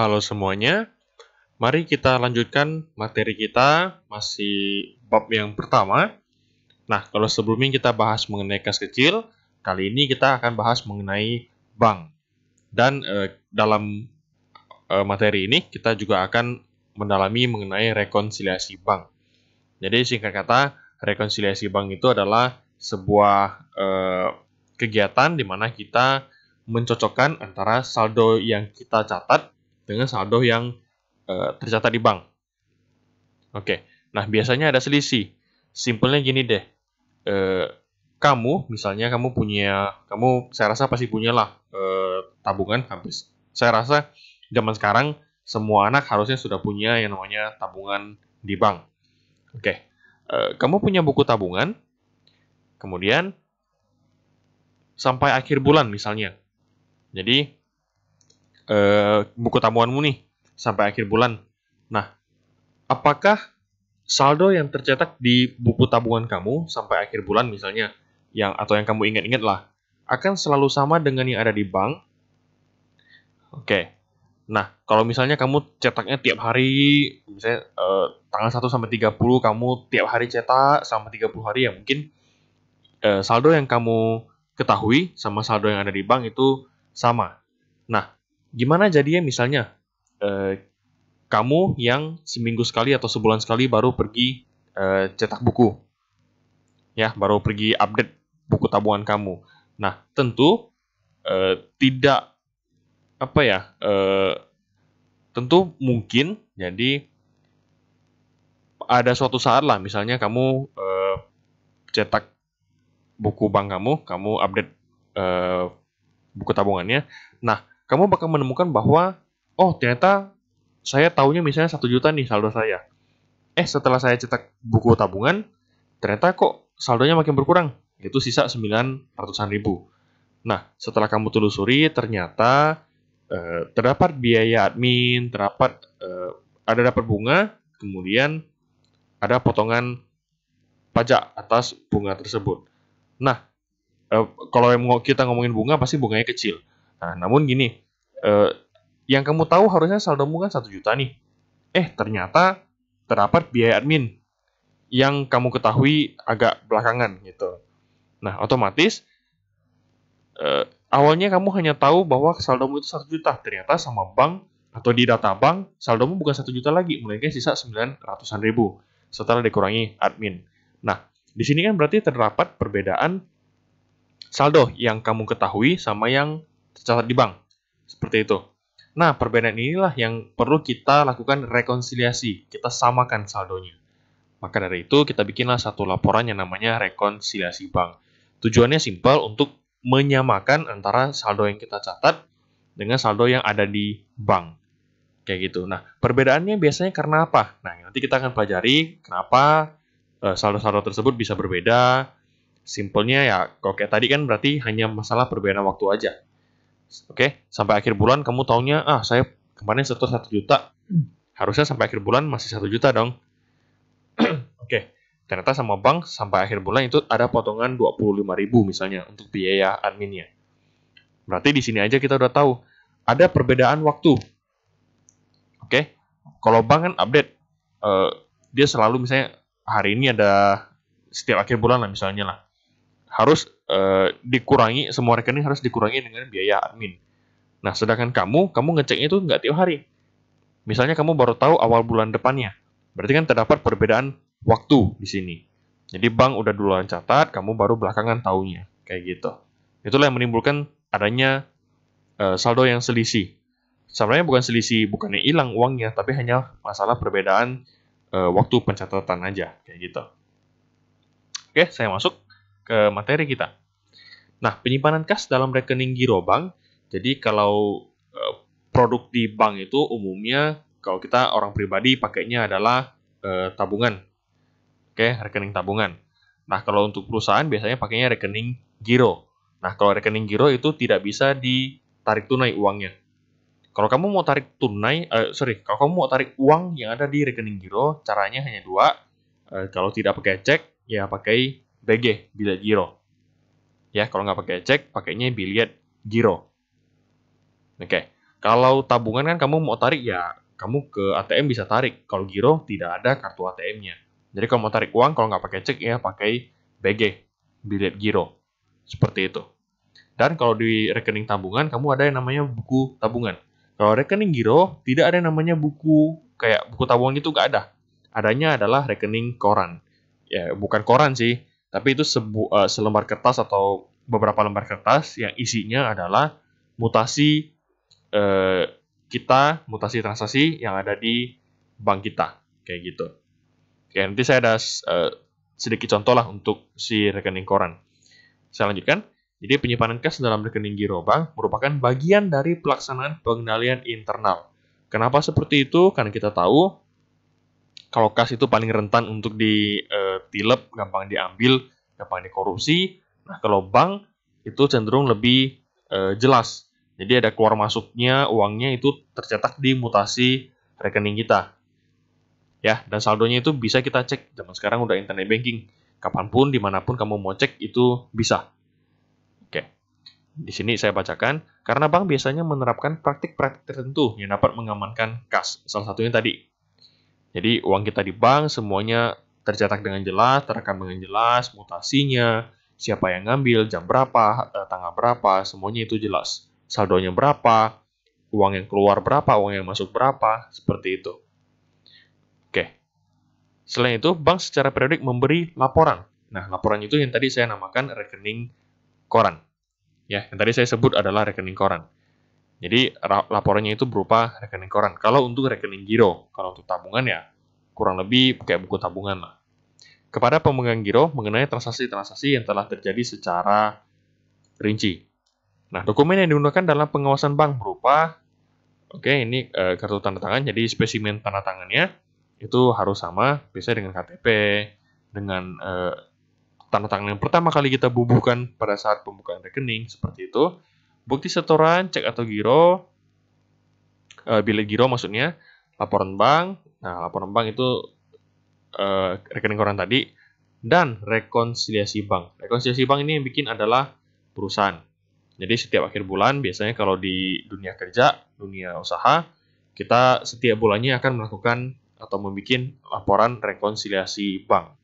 Halo semuanya, mari kita lanjutkan materi kita, masih bab yang pertama. Nah, kalau sebelumnya kita bahas mengenai kas kecil, kali ini kita akan bahas mengenai bank. Dan dalam materi ini kita juga akan mendalami mengenai rekonsiliasi bank. Jadi singkat kata, rekonsiliasi bank itu adalah sebuah kegiatan di mana kita mencocokkan antara saldo yang kita catat dengan saldo yang tercatat di bank. Oke, nah biasanya ada selisih. Simpelnya gini deh, kamu misalnya saya rasa pasti punyalah tabungan hampir. Saya rasa zaman sekarang semua anak harusnya sudah punya yang namanya tabungan di bank. Oke, kamu punya buku tabungan, kemudian sampai akhir bulan misalnya. Jadi buku tabunganmu nih sampai akhir bulan. Nah, apakah saldo yang tercetak di buku tabungan kamu sampai akhir bulan misalnya, atau yang kamu ingat-ingat lah, akan selalu sama dengan yang ada di bank? Oke. Nah, kalau misalnya kamu cetaknya tiap hari, misalnya tanggal 1 sampai 30 kamu tiap hari cetak selama 30 hari, ya mungkin saldo yang kamu ketahui sama saldo yang ada di bank itu sama. Nah, gimana jadinya misalnya kamu yang seminggu sekali atau sebulan sekali baru pergi cetak buku, ya, baru pergi update buku tabungan kamu. Nah, tentu tidak tentu mungkin jadi ada suatu saat lah, misalnya kamu cetak buku bank kamu update buku tabungannya. Nah, kamu bakal menemukan bahwa ternyata saya tahunya misalnya 1 juta nih saldo saya. Setelah saya cetak buku tabungan, ternyata kok saldonya makin berkurang. Itu sisa 900-an ribu. Nah, setelah kamu telusuri, ternyata terdapat biaya admin, ada dapat bunga, kemudian ada potongan pajak atas bunga tersebut. Nah, kalau kita ngomongin bunga, pasti bunganya kecil. Nah, namun gini, yang kamu tahu harusnya saldomu kan 1 juta nih. Ternyata terdapat biaya admin yang kamu ketahui agak belakangan gitu. Nah, otomatis awalnya kamu hanya tahu bahwa saldomu itu 1 juta. Ternyata sama bank atau di data bank, saldomu bukan 1 juta lagi, melainkan sisa 900-an ribu setelah dikurangi admin. Nah, di sini kan berarti terdapat perbedaan saldo yang kamu ketahui sama yang tercatat di bank. Seperti itu. Nah, perbedaan inilah yang perlu kita lakukan rekonsiliasi. Kita samakan saldonya. Maka dari itu, kita bikinlah satu laporan yang namanya rekonsiliasi bank. Tujuannya simpel, untuk menyamakan antara saldo yang kita catat dengan saldo yang ada di bank. Kayak gitu. Nah, perbedaannya biasanya karena apa? Nah, nanti kita akan pelajari kenapa saldo-saldo tersebut bisa berbeda. Simpelnya ya, kalau kayak tadi kan berarti hanya masalah perbedaan waktu aja. Oke, sampai akhir bulan kamu taunya, saya kemarin setor 1 juta. Harusnya sampai akhir bulan masih 1 juta dong. Oke, ternyata sama bank sampai akhir bulan itu ada potongan 25.000 misalnya untuk biaya adminnya. Berarti di sini aja kita udah tahu ada perbedaan waktu. Oke, kalau bank kan update, dia selalu misalnya hari ini ada setiap akhir bulan lah misalnya lah, harus dikurangi, semua rekening harus dikurangi dengan biaya admin. Nah, sedangkan kamu ngeceknya itu nggak tiap hari. Misalnya kamu baru tahu awal bulan depannya. Berarti kan terdapat perbedaan waktu di sini. Jadi bank udah duluan catat, kamu baru belakangan taunya. Kayak gitu. Itulah yang menimbulkan adanya saldo yang selisih. Sebenarnya bukan selisih, bukannya hilang uangnya, tapi hanya masalah perbedaan waktu pencatatan aja. Kayak gitu. Oke, saya masuk ke materi kita. Nah, penyimpanan kas dalam rekening giro bank. Jadi kalau produk di bank itu umumnya kalau kita orang pribadi pakainya adalah tabungan. Oke, rekening tabungan. Nah, kalau untuk perusahaan biasanya pakainya rekening giro. Nah, kalau rekening giro itu tidak bisa ditarik tunai uangnya. Kalau kamu mau tarik kalau kamu mau tarik uang yang ada di rekening giro, caranya hanya 2. Kalau tidak pakai cek, ya pakai BG, bilet giro. Ya, kalau nggak pakai cek, pakainya bilet giro. Oke. Kalau tabungan kan kamu mau tarik ya, kamu ke ATM bisa tarik. Kalau giro tidak ada kartu ATM-nya. Jadi kalau mau tarik uang, kalau nggak pakai cek ya pakai BG, bilet giro. Seperti itu. Dan kalau di rekening tabungan, kamu ada yang namanya buku tabungan. Kalau rekening giro, tidak ada yang namanya buku, kayak buku tabungan itu nggak ada. Adanya adalah rekening koran. Ya, bukan koran sih, tapi itu selembar kertas atau beberapa lembar kertas yang isinya adalah mutasi mutasi transaksi yang ada di bank kita. Kayak gitu. Oke, nanti saya ada sedikit contoh lah untuk si rekening koran. Saya lanjutkan. Jadi penyimpanan kas dalam rekening giro bank merupakan bagian dari pelaksanaan pengendalian internal. Kenapa seperti itu? Karena kita tahu kalau kas itu paling rentan untuk ditilep, gampang diambil, gampang dikorupsi. Nah, kalau bank itu cenderung lebih jelas. Jadi ada keluar masuknya, uangnya itu tercetak di mutasi rekening kita. Ya, dan saldonya itu bisa kita cek. Zaman sekarang udah internet banking. Kapanpun, dimanapun kamu mau cek itu bisa. Oke, di sini saya bacakan. Karena bank biasanya menerapkan praktik-praktik tertentu yang dapat mengamankan kas. Salah satunya tadi. Jadi uang kita di bank semuanya tercetak dengan jelas, terekam dengan jelas, mutasinya, siapa yang ngambil, jam berapa, tanggal berapa, semuanya itu jelas. Saldonya berapa, uang yang keluar berapa, uang yang masuk berapa, seperti itu. Oke. Selain itu, bank secara periodik memberi laporan. Nah, laporan itu yang tadi saya namakan rekening koran. Ya, yang tadi saya sebut adalah rekening koran. Jadi, laporannya itu berupa rekening koran. Kalau untuk rekening giro, kalau untuk tabungan ya kurang lebih kayak buku tabungan lah. Kepada pemegang giro mengenai transaksi-transaksi yang telah terjadi secara rinci. Nah, dokumen yang digunakan dalam pengawasan bank berupa, ini kartu tanda tangan, jadi spesimen tanda tangannya itu harus sama, biasanya dengan KTP, dengan tanda tangan yang pertama kali kita bubuhkan pada saat pembukaan rekening, seperti itu. Bukti setoran, cek atau giro, bilet giro maksudnya, laporan bank. Nah, laporan bank itu rekening koran tadi, dan rekonsiliasi bank. Rekonsiliasi bank ini yang bikin adalah perusahaan. Jadi setiap akhir bulan, biasanya kalau di dunia kerja, dunia usaha, kita setiap bulannya akan melakukan atau membuat laporan rekonsiliasi bank.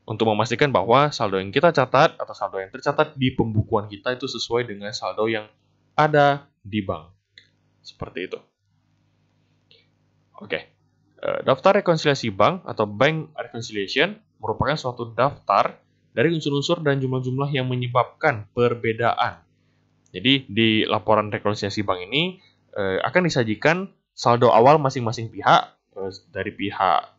Untuk memastikan bahwa saldo yang kita catat atau saldo yang tercatat di pembukuan kita itu sesuai dengan saldo yang ada di bank. Seperti itu. Oke. Daftar rekonsiliasi bank atau bank reconciliation merupakan suatu daftar dari unsur-unsur dan jumlah-jumlah yang menyebabkan perbedaan. Jadi di laporan rekonsiliasi bank ini akan disajikan saldo awal masing-masing pihak, dari pihak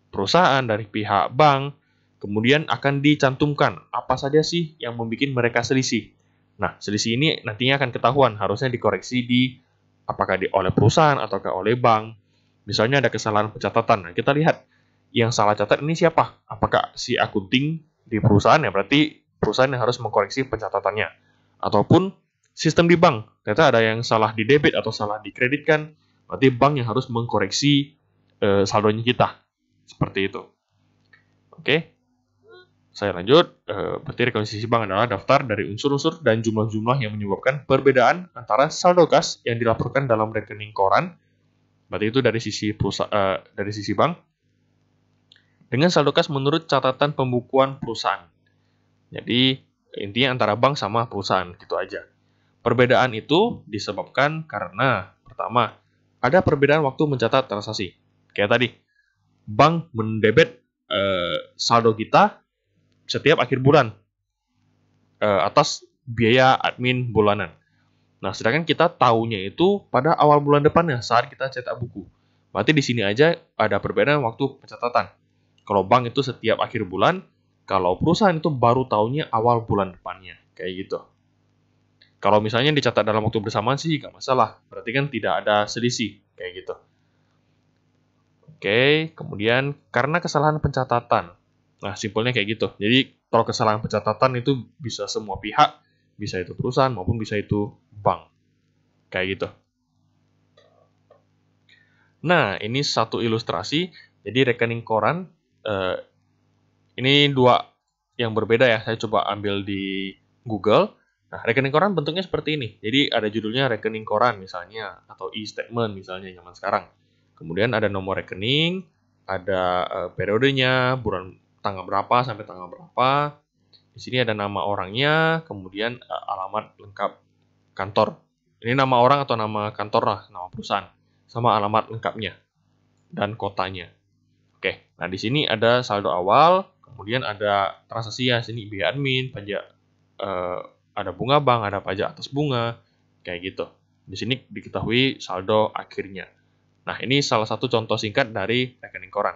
perusahaan, dari pihak bank, kemudian akan dicantumkan apa saja sih yang membuat mereka selisih. Nah, selisih ini nantinya akan ketahuan, harusnya dikoreksi apakah oleh perusahaan ataukah oleh bank. Misalnya ada kesalahan pencatatan. Nah, kita lihat yang salah catat ini siapa? Apakah si akunting di perusahaan, ya berarti perusahaan yang harus mengkoreksi pencatatannya. Ataupun sistem di bank, ternyata ada yang salah di debit atau salah dikreditkan, berarti bank yang harus mengkoreksi saldonya kita. Seperti itu. Oke, saya lanjut. Berarti rekonsiliasi bank adalah daftar dari unsur-unsur dan jumlah-jumlah yang menyebabkan perbedaan antara saldo kas yang dilaporkan dalam rekening koran, berarti itu dari sisi bank, dengan saldo kas menurut catatan pembukuan perusahaan. Jadi intinya antara bank sama perusahaan, gitu aja. Perbedaan itu disebabkan karena pertama, ada perbedaan waktu mencatat transaksi. Kayak tadi, bank mendebet saldo kita setiap akhir bulan atas biaya admin bulanan. Nah, sedangkan kita tahunya itu pada awal bulan depannya saat kita cetak buku. Berarti di sini aja ada perbedaan waktu pencatatan. Kalau bank itu setiap akhir bulan, kalau perusahaan itu baru tahunya awal bulan depannya. Kayak gitu. Kalau misalnya dicatat dalam waktu bersamaan sih nggak masalah. Berarti kan tidak ada selisih. Kayak gitu. Oke, kemudian karena kesalahan pencatatan. Nah, simpelnya kayak gitu. Jadi, kalau kesalahan pencatatan itu bisa semua pihak, bisa itu perusahaan maupun bisa itu bank. Kayak gitu. Nah, ini satu ilustrasi. Jadi, rekening koran, ini dua yang berbeda ya. Saya coba ambil di Google. Nah, rekening koran bentuknya seperti ini. Jadi ada judulnya rekening koran misalnya, atau e-statement misalnya zaman sekarang. Kemudian ada nomor rekening, ada periodenya, bulan tanggal berapa sampai tanggal berapa. Di sini ada nama orangnya, kemudian alamat lengkap kantor. Ini nama orang atau nama kantor lah, nama perusahaan, sama alamat lengkapnya dan kotanya. Oke, nah di sini ada saldo awal, kemudian ada transaksi ya, sini biaya admin, pajak, ada bunga bank, ada pajak atas bunga, kayak gitu. Di sini diketahui saldo akhirnya. Nah, ini salah satu contoh singkat dari rekening koran.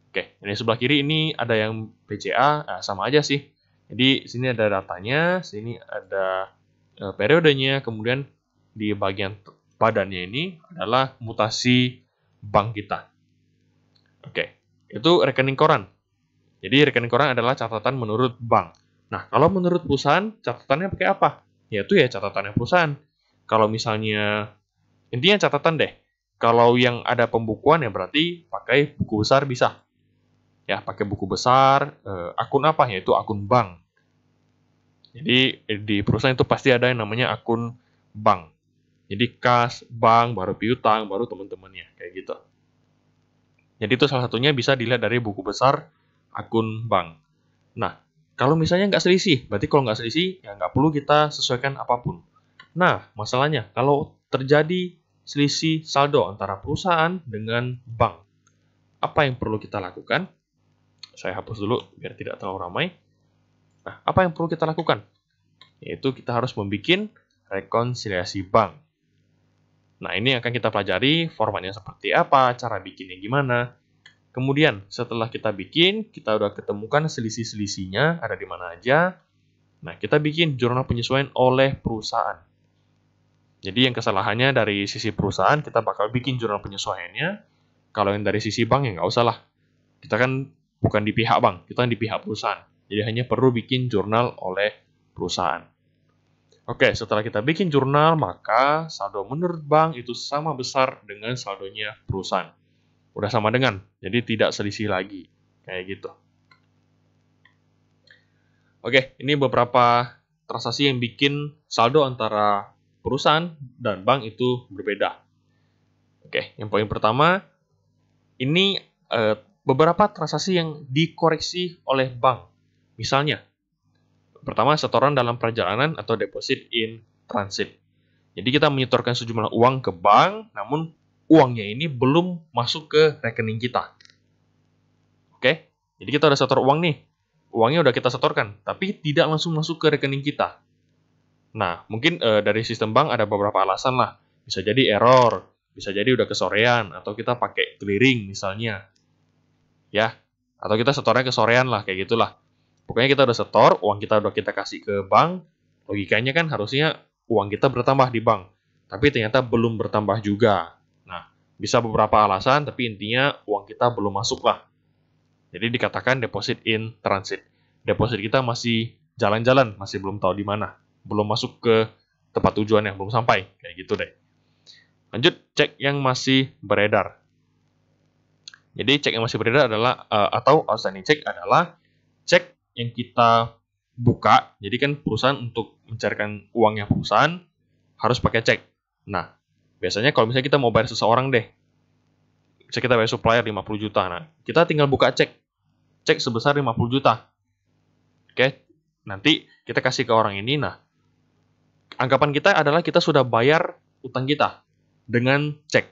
Oke, ini sebelah kiri ini ada yang PCA, nah, sama aja sih. Jadi sini ada datanya, sini ada periodenya, kemudian di bagian badannya ini adalah mutasi bank kita. Oke, itu rekening koran. Jadi rekening koran adalah catatan menurut bank. Nah, kalau menurut perusahaan, catatannya pakai apa? Yaitu ya catatannya perusahaan. Kalau misalnya, intinya catatan deh. Kalau yang ada pembukuan ya berarti pakai buku besar bisa. Ya, pakai buku besar, akun apa? Yaitu akun bank. Jadi di perusahaan itu pasti ada yang namanya akun bank. Jadi kas, bank, baru piutang, baru teman-temannya, kayak gitu. Jadi itu salah satunya bisa dilihat dari buku besar akun bank. Nah, kalau misalnya nggak selisih, berarti kalau nggak selisih, ya nggak perlu kita sesuaikan apapun. Nah, masalahnya, kalau terjadi selisih saldo antara perusahaan dengan bank, apa yang perlu kita lakukan? Saya hapus dulu, biar tidak terlalu ramai. Nah, apa yang perlu kita lakukan? Yaitu kita harus membuat rekonsiliasi bank. Nah, ini akan kita pelajari formatnya seperti apa, cara bikinnya gimana. Kemudian, setelah kita bikin, kita udah ketemukan selisih-selisihnya, ada di mana aja. Nah, kita bikin jurnal penyesuaian oleh perusahaan. Jadi, yang kesalahannya dari sisi perusahaan, kita bakal bikin jurnal penyesuaiannya. Kalau yang dari sisi bank, ya nggak usah lah. Kita kan bukan di pihak bank, kita di pihak perusahaan. Jadi, hanya perlu bikin jurnal oleh perusahaan. Oke, setelah kita bikin jurnal, maka saldo menurut bank itu sama besar dengan saldonya perusahaan. Udah sama dengan, jadi tidak selisih lagi. Kayak gitu. Oke, ini beberapa transaksi yang bikin saldo antara perusahaan dan bank itu berbeda. Oke, yang poin pertama, ini beberapa transaksi yang dikoreksi oleh bank. Misalnya, pertama, setoran dalam perjalanan atau deposit in transit. Jadi kita menyetorkan sejumlah uang ke bank, namun uangnya ini belum masuk ke rekening kita. Oke, jadi kita udah setor uang nih. Uangnya udah kita setorkan, tapi tidak langsung masuk ke rekening kita. Nah, mungkin dari sistem bank ada beberapa alasan lah. Bisa jadi error, bisa jadi udah kesorean, atau kita pakai clearing misalnya. Ya, atau kita setornya kesorean lah, kayak gitulah. Pokoknya kita udah setor, uang kita udah kita kasih ke bank, logikanya kan harusnya uang kita bertambah di bank. Tapi ternyata belum bertambah juga. Nah, bisa beberapa alasan, tapi intinya uang kita belum masuk lah. Jadi dikatakan deposit in transit. Deposit kita masih jalan-jalan, masih belum tahu di mana. Belum masuk ke tempat tujuannya, belum sampai. Kayak gitu deh. Lanjut, cek yang masih beredar. Jadi cek yang masih beredar adalah, atau outstanding check adalah cek yang kita buka, jadi kan perusahaan untuk mencarikan uangnya perusahaan harus pakai cek. Nah, biasanya kalau misalnya kita mau bayar seseorang deh, misalnya kita bayar supplier 50 juta, nah kita tinggal buka cek sebesar 50 juta. Oke, nanti kita kasih ke orang ini, nah anggapan kita adalah kita sudah bayar utang kita dengan cek.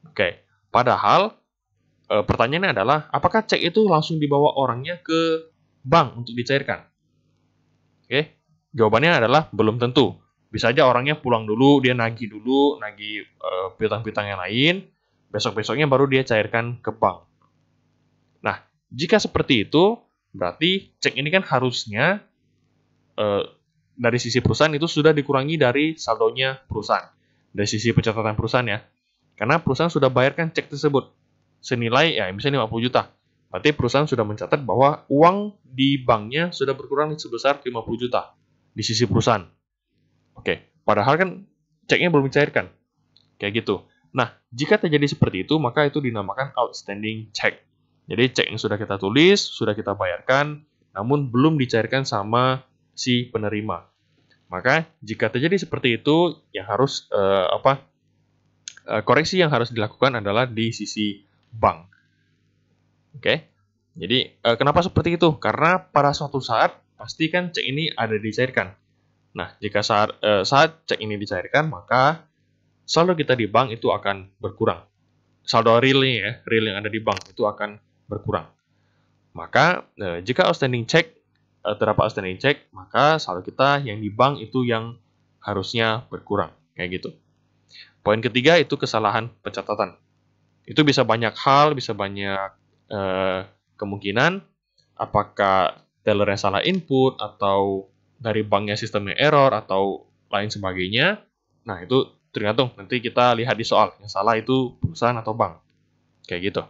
Oke, padahal pertanyaannya adalah, apakah cek itu langsung dibawa orangnya ke bank untuk dicairkan? Oke, jawabannya adalah belum tentu. Bisa aja orangnya pulang dulu, dia nagih piutang-piutang yang lain, besok-besoknya baru dia cairkan ke bank. Nah, jika seperti itu, berarti cek ini kan harusnya dari sisi perusahaan itu sudah dikurangi dari saldonya perusahaan. Dari sisi pencatatan perusahaan ya. Karena perusahaan sudah bayarkan cek tersebut senilai ya misalnya 50 juta. Berarti perusahaan sudah mencatat bahwa uang di banknya sudah berkurang sebesar 50 juta di sisi perusahaan. Oke, padahal kan ceknya belum dicairkan. Kayak gitu. Nah, jika terjadi seperti itu, maka itu dinamakan outstanding check. Jadi cek yang sudah kita tulis, sudah kita bayarkan, namun belum dicairkan sama si penerima. Maka jika terjadi seperti itu, yang harus koreksi yang harus dilakukan adalah di sisi bank. Oke. Jadi kenapa seperti itu? Karena pada suatu saat pasti kan cek ini ada dicairkan. Nah, jika saat cek ini dicairkan, maka saldo kita di bank itu akan berkurang. Saldo real yang ada di bank itu akan berkurang. Maka jika outstanding check terdapat outstanding check, maka saldo kita yang di bank itu yang harusnya berkurang, kayak gitu. Poin ketiga itu kesalahan pencatatan. Itu bisa banyak hal, bisa banyak kemungkinan, apakah tellernya salah input atau dari banknya sistemnya error atau lain sebagainya. Nah, itu tergantung nanti kita lihat di soal. Yang salah itu perusahaan atau bank. Kayak gitu.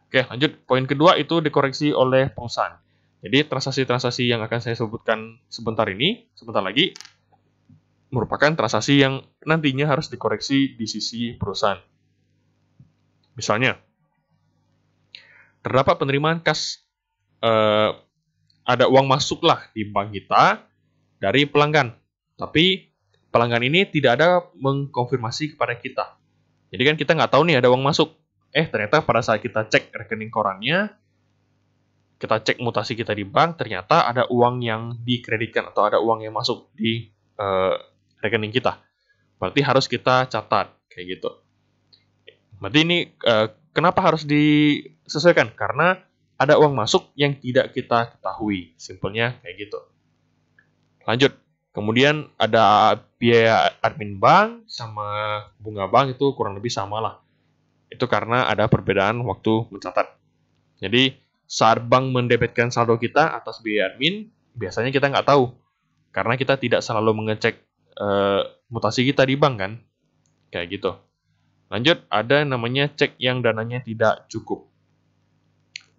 Oke, lanjut. Poin kedua itu dikoreksi oleh perusahaan. Jadi transaksi-transaksi yang akan saya sebutkan sebentar lagi, merupakan transaksi yang nantinya harus dikoreksi di sisi perusahaan. Misalnya, terdapat penerimaan kas, ada uang masuk lah di bank kita dari pelanggan. Tapi pelanggan ini tidak ada mengkonfirmasi kepada kita. Jadi kan kita nggak tahu nih ada uang masuk. Ternyata pada saat kita cek rekening korannya, kita cek mutasi kita di bank, ternyata ada uang yang dikreditkan atau ada uang yang masuk di rekening kita. Berarti harus kita catat, kayak gitu. Berarti ini kenapa harus disesuaikan? Karena ada uang masuk yang tidak kita ketahui. Simpelnya kayak gitu. Lanjut. Kemudian ada biaya admin bank sama bunga bank itu kurang lebih sama lah. Itu karena ada perbedaan waktu mencatat. Jadi saat bank mendebitkan saldo kita atas biaya admin, biasanya kita nggak tahu. Karena kita tidak selalu mengecek mutasi kita di bank kan. Kayak gitu. Lanjut, ada namanya cek yang dananya tidak cukup.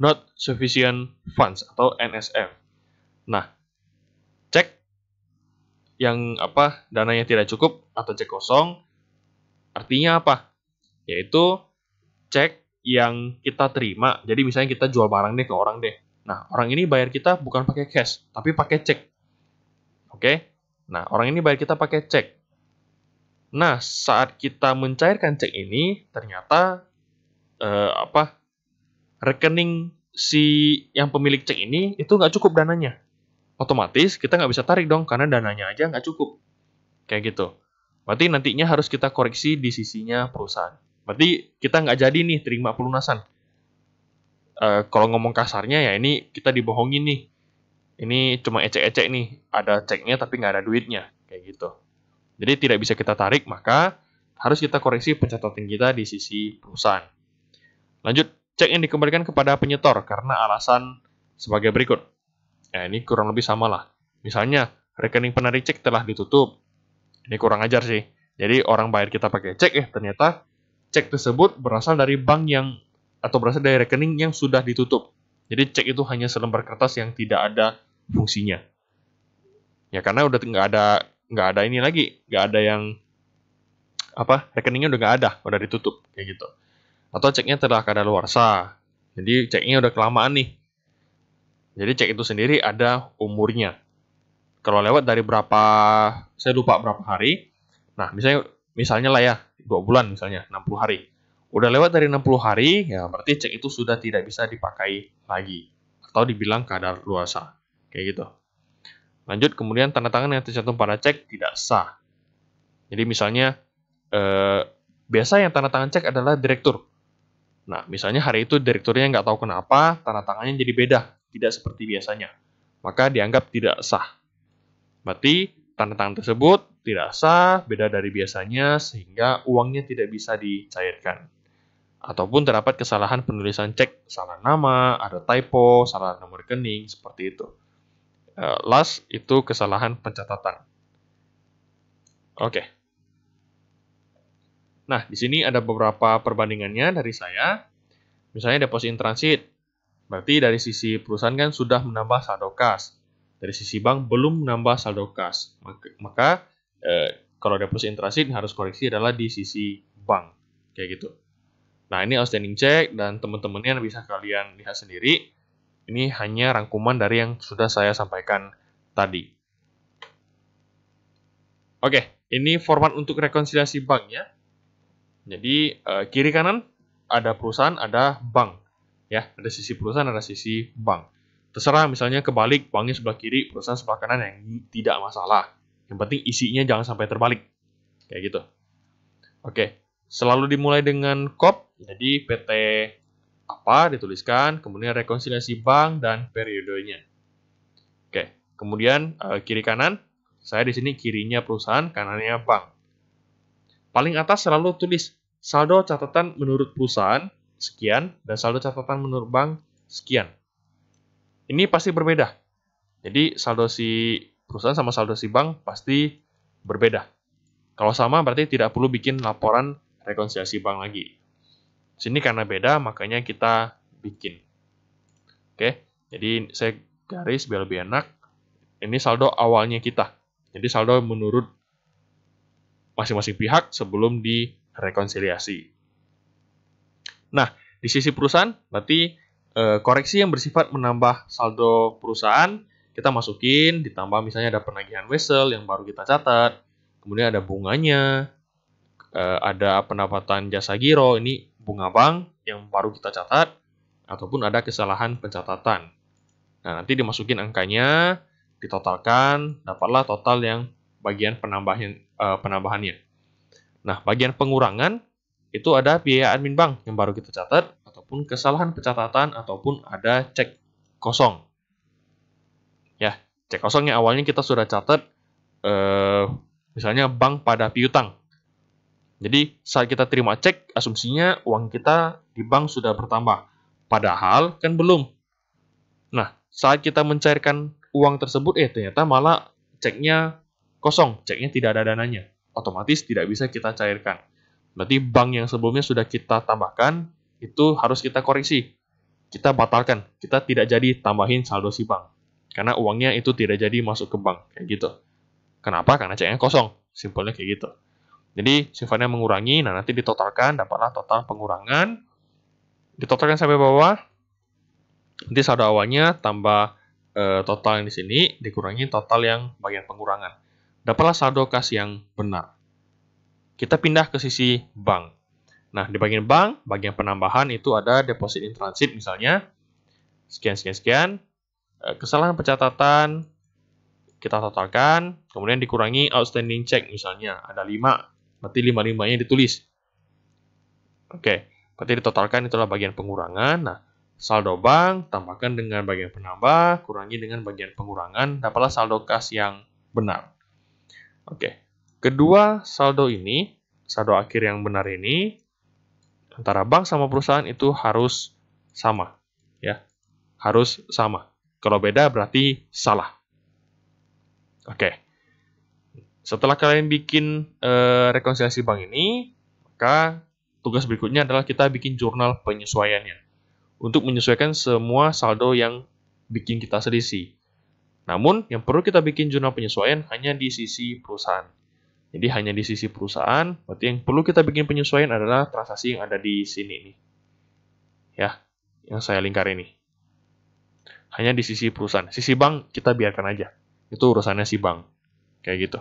Not sufficient funds atau NSF. Nah, cek yang dananya tidak cukup atau cek kosong artinya apa? Yaitu cek yang kita terima. Jadi misalnya kita jual barang deh ke orang deh. Nah, orang ini bayar kita bukan pakai cash, tapi pakai cek. Oke? Nah, orang ini bayar kita pakai cek. Nah, saat kita mencairkan cek ini, ternyata rekening si yang pemilik cek ini itu nggak cukup dananya. Otomatis kita nggak bisa tarik dong, karena dananya aja nggak cukup. Kayak gitu. Berarti nantinya harus kita koreksi di sisinya perusahaan. Berarti kita nggak jadi nih terima pelunasan. Kalau ngomong kasarnya ya ini kita dibohongin nih. Ini cuma ecek-ecek nih. Ada ceknya tapi nggak ada duitnya. Kayak gitu. Jadi tidak bisa kita tarik, maka harus kita koreksi pencatatan kita di sisi perusahaan. Lanjut, cek yang dikembalikan kepada penyetor karena alasan sebagai berikut. Ini kurang lebih sama lah. Misalnya, rekening penarik cek telah ditutup. Ini kurang ajar sih. Jadi orang bayar kita pakai cek, ternyata cek tersebut berasal dari bank atau berasal dari rekening yang sudah ditutup. Jadi cek itu hanya selembar kertas yang tidak ada fungsinya. Ya karena udah nggak ada ini lagi, nggak ada yang rekeningnya udah nggak ada, udah ditutup kayak gitu. Atau ceknya telah kadaluarsa. Jadi ceknya udah kelamaan nih. Jadi cek itu sendiri ada umurnya. Kalau lewat dari saya lupa berapa hari. Nah, misalnya lah ya, 2 bulan misalnya, 60 hari. Udah lewat dari 60 hari, ya berarti cek itu sudah tidak bisa dipakai lagi. Atau dibilang kadaluarsa. Kayak gitu. Lanjut, kemudian tanda tangan yang tercantum pada cek tidak sah. Jadi misalnya, biasa yang tanda tangan cek adalah direktur. Nah, misalnya hari itu direkturnya nggak tahu kenapa, tanda tangannya jadi beda. Tidak seperti biasanya. Maka dianggap tidak sah. Berarti tanda tangan tersebut tidak sah, beda dari biasanya, sehingga uangnya tidak bisa dicairkan. Ataupun terdapat kesalahan penulisan cek, salah nama, ada typo, salah nomor rekening, seperti itu. Last, itu kesalahan pencatatan. Oke. Nah, di sini ada beberapa perbandingannya dari saya. Misalnya deposit in transit. Berarti dari sisi perusahaan kan sudah menambah saldo kas. Dari sisi bank belum menambah saldo kas. Maka kalau deposit in transit harus koreksi adalah di sisi bank. Kayak gitu. Nah, ini outstanding check dan teman-temannya bisa kalian lihat sendiri. Ini hanya rangkuman dari yang sudah saya sampaikan tadi. Oke, ini format untuk rekonsiliasi bank ya. Jadi kiri kanan ada perusahaan, ada bank. Ya, ada sisi perusahaan, ada sisi bank. Terserah misalnya kebalik, banknya sebelah kiri, perusahaan sebelah kanan, yang tidak masalah. Yang penting isinya jangan sampai terbalik. Kayak gitu. Oke, selalu dimulai dengan KOP, jadi PT apa dituliskan, kemudian rekonsiliasi bank dan periodenya. Oke, kemudian kiri kanan, saya di sini kirinya perusahaan, kanannya bank. Paling atas selalu tulis saldo catatan menurut perusahaan sekian dan saldo catatan menurut bank sekian. Ini pasti berbeda. Jadi saldo si perusahaan sama saldo si bank pasti berbeda. Kalau sama berarti tidak perlu bikin laporan rekonsiliasi bank lagi. Sini karena beda makanya kita bikin. Oke, jadi saya garis biar lebih enak. Ini saldo awalnya kita. Jadi saldo menurut masing-masing pihak sebelum direkonsiliasi. Nah, di sisi perusahaan berarti koreksi yang bersifat menambah saldo perusahaan kita masukin, ditambah misalnya ada penagihan wesel yang baru kita catat, kemudian ada bunganya, ada pendapatan jasa giro, ini bunga bank yang baru kita catat, ataupun ada kesalahan pencatatan. Nah, nanti dimasukin angkanya, ditotalkan, dapatlah total yang bagian penambahannya. Nah, bagian pengurangan itu ada biaya admin bank yang baru kita catat, ataupun kesalahan pencatatan, ataupun ada cek kosong. Ya, cek kosong yang awalnya kita sudah catat, misalnya bank pada piutang. Jadi saat kita terima cek, asumsinya uang kita di bank sudah bertambah. Padahal kan belum. Nah, saat kita mencairkan uang tersebut, ternyata malah ceknya kosong, ceknya tidak ada dananya. Otomatis tidak bisa kita cairkan. Berarti bank yang sebelumnya sudah kita tambahkan, itu harus kita koreksi. Kita batalkan, kita tidak jadi tambahin saldo si bank. Karena uangnya itu tidak jadi masuk ke bank, kayak gitu. Kenapa? Karena ceknya kosong, simpelnya kayak gitu. Jadi sifatnya mengurangi, nah nanti ditotalkan, dapatlah total pengurangan. Ditotalkan sampai bawah, nanti saldo awalnya tambah total yang di sini, dikurangi total yang bagian pengurangan. Dapatlah saldo kas yang benar. Kita pindah ke sisi bank. Nah, di bagian bank, bagian penambahan itu ada deposit in transit misalnya, sekian. Kesalahan pencatatan, kita totalkan, kemudian dikurangi outstanding check misalnya, ada 5, berarti 5-5-nya ditulis. Oke, berarti ditotalkan itulah bagian pengurangan. Nah, saldo bank, tambahkan dengan bagian penambah, kurangi dengan bagian pengurangan, dapatlah saldo kas yang benar. Oke, kedua saldo ini, saldo akhir yang benar ini, antara bank sama perusahaan itu harus sama. Ya, harus sama. Kalau beda berarti salah. Oke, setelah kalian bikin rekonsiliasi bank ini, maka tugas berikutnya adalah kita bikin jurnal penyesuaiannya. Untuk menyesuaikan semua saldo yang bikin kita selisih. Namun, yang perlu kita bikin jurnal penyesuaian hanya di sisi perusahaan. Jadi, hanya di sisi perusahaan, berarti yang perlu kita bikin penyesuaian adalah transaksi yang ada di sini nih. Ya, yang saya lingkar ini. Hanya di sisi perusahaan. Sisi bank kita biarkan aja. Itu urusannya si bank. Kayak gitu.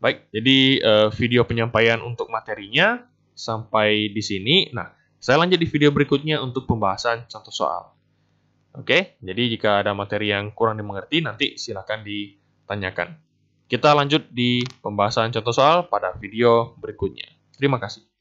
Baik, jadi video penyampaian untuk materinya sampai di sini. Nah, saya lanjut di video berikutnya untuk pembahasan contoh soal. Oke, jadi jika ada materi yang kurang dimengerti, nanti silakan ditanyakan. Kita lanjut di pembahasan contoh soal pada video berikutnya. Terima kasih.